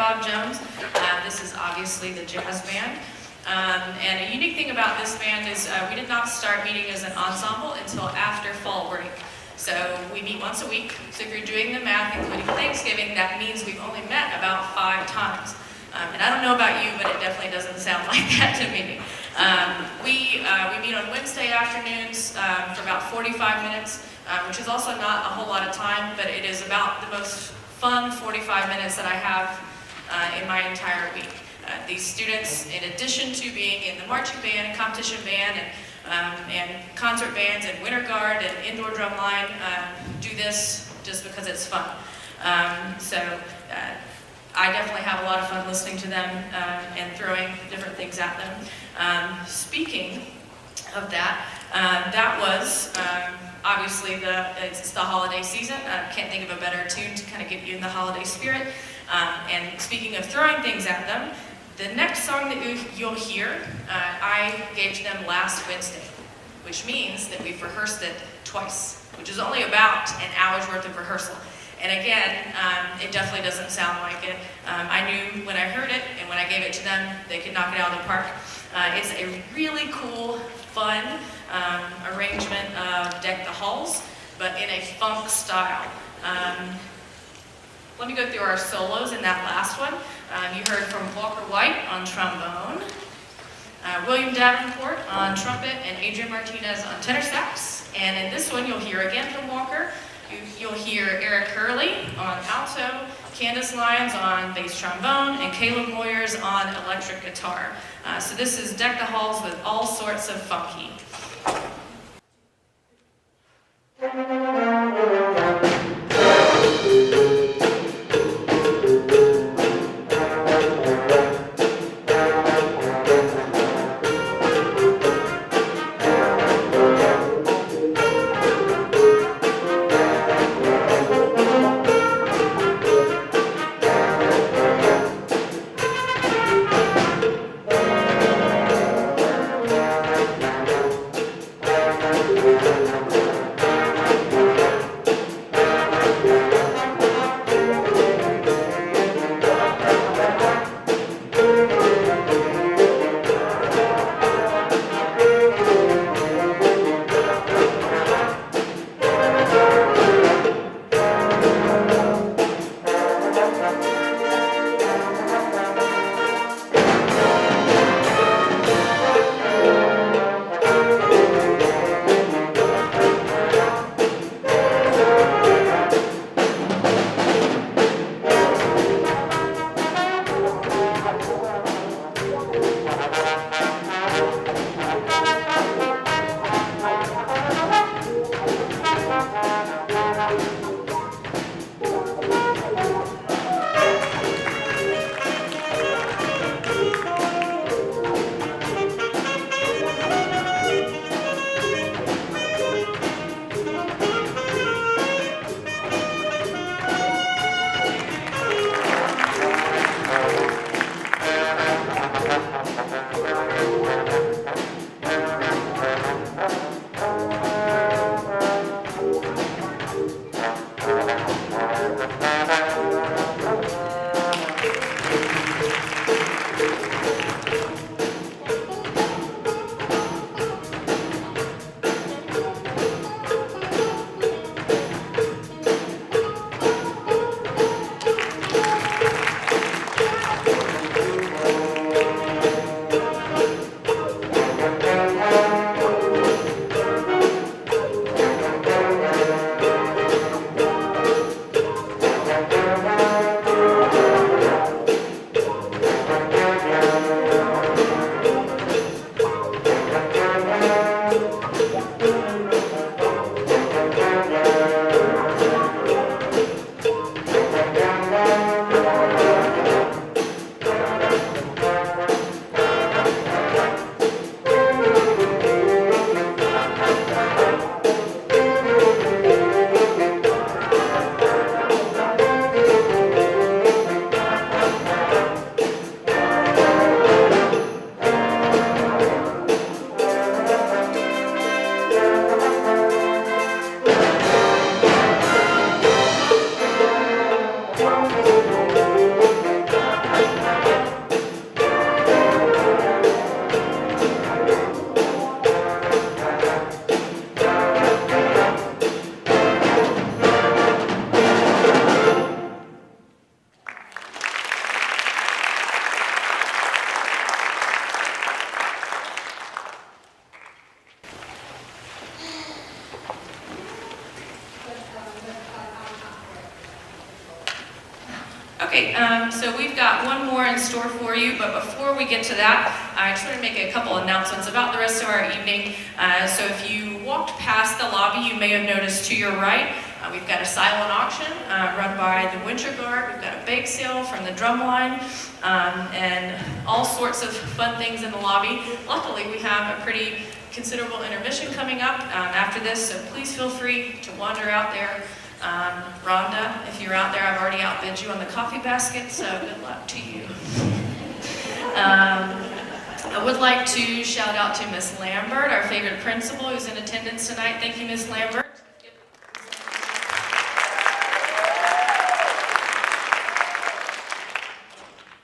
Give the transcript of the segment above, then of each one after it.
Bob Jones. This is obviously the jazz band. And a unique thing about this band is we did not start meeting as an ensemble until after fall break. So we meet once a week. So if you're doing the math, including Thanksgiving, that means we've only met about 5 times. And I don't know about you, but it definitely doesn't sound like that to me. We meet on Wednesday afternoons for about 45 minutes, which is also not a whole lot of time, but it is about the most fun 45 minutes that I have in my entire week. These students, in addition to being in the marching band and competition band and concert bands and winter guard and indoor drum line, do this just because it's fun. I definitely have a lot of fun listening to them and throwing different things at them. Speaking of that, that was obviously it's the holiday season. I can't think of a better tune to kind of get you in the holiday spirit. And speaking of throwing things at them, the next song that you'll hear, I gave to them last Wednesday, which means that we've rehearsed it twice, which is only about an hour's worth of rehearsal. And again, it definitely doesn't sound like it. I knew when I heard it and when I gave it to them, they could knock it out of the park. It's a really cool, fun arrangement of Deck the Halls, but in a funk style. Let me go through our solos in that last one. You heard from Walker White on trombone, William Davenport on trumpet, and Adrian Martinez on tenor sax. And in this one, you'll hear again from Walker. You'll hear Eric Hurley on alto, Candace Lyons on bass trombone, and Caleb Moyers on electric guitar. So this is Deck the Halls with all sorts of funky. Okay, so we've got one more in store for you, but before we get to that, I just want to make a couple announcements about the rest of our evening. So if you walked past the lobby, you may have noticed to your right, we've got a silent auction run by the Winter Guard. We've got a bake sale from the Drumline, and all sorts of fun things in the lobby. Luckily, we have a pretty considerable intermission coming up after this, so please feel free to wander out there. Rhonda, if you're out there, I've already outbid you on the coffee basket, so good luck to you. I would like to shout out to Miss Lambert, our favorite principal, who's in attendance tonight. Thank you, Miss Lambert.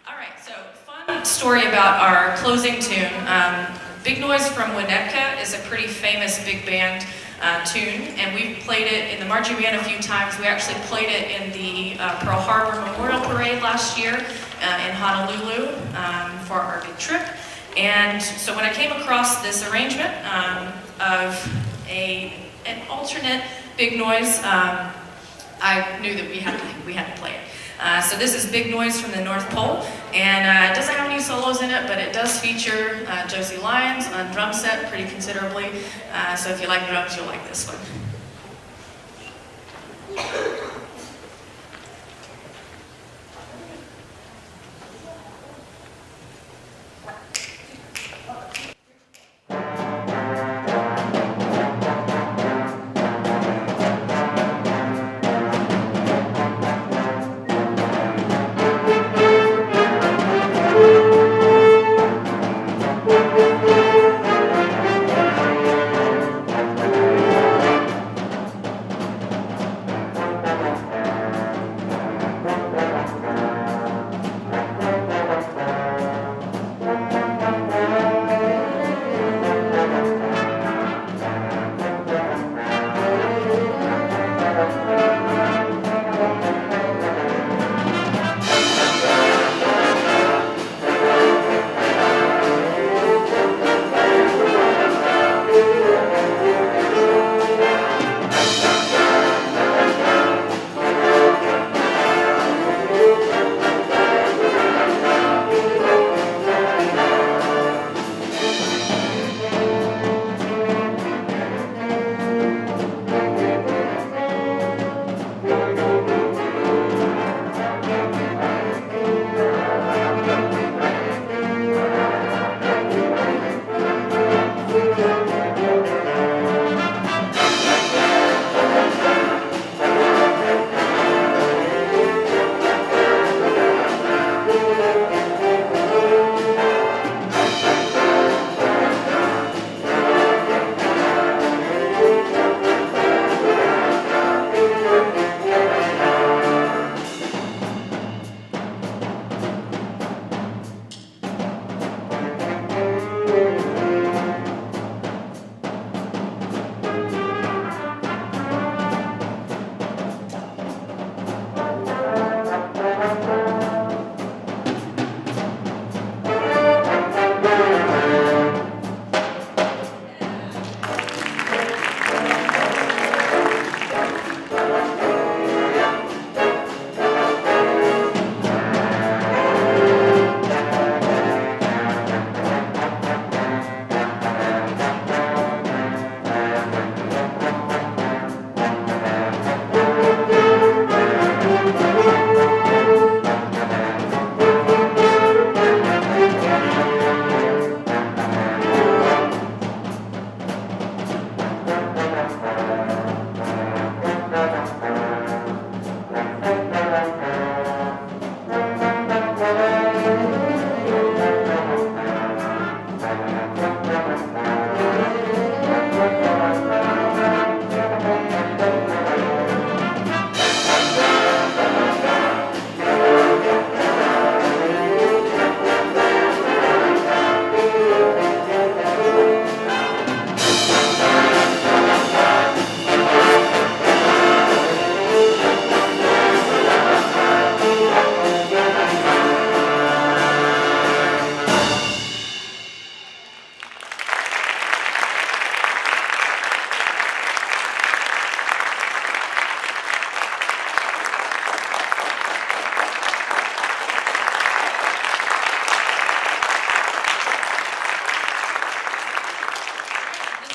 All right, so fun story about our closing tune. Big Noise from Winnetka is a pretty famous big band tune, and we've played it in the marching band a few times. We actually played it in the Pearl Harbor Memorial Parade last year in Honolulu for our big trip. And so when I came across this arrangement of an alternate Big Noise, I knew that we had to play it. So this is Big Noise from the North Pole, and it doesn't have any solos in it, but it does feature Josie Lyons on drum set pretty considerably. So if you like drums, you'll like this one.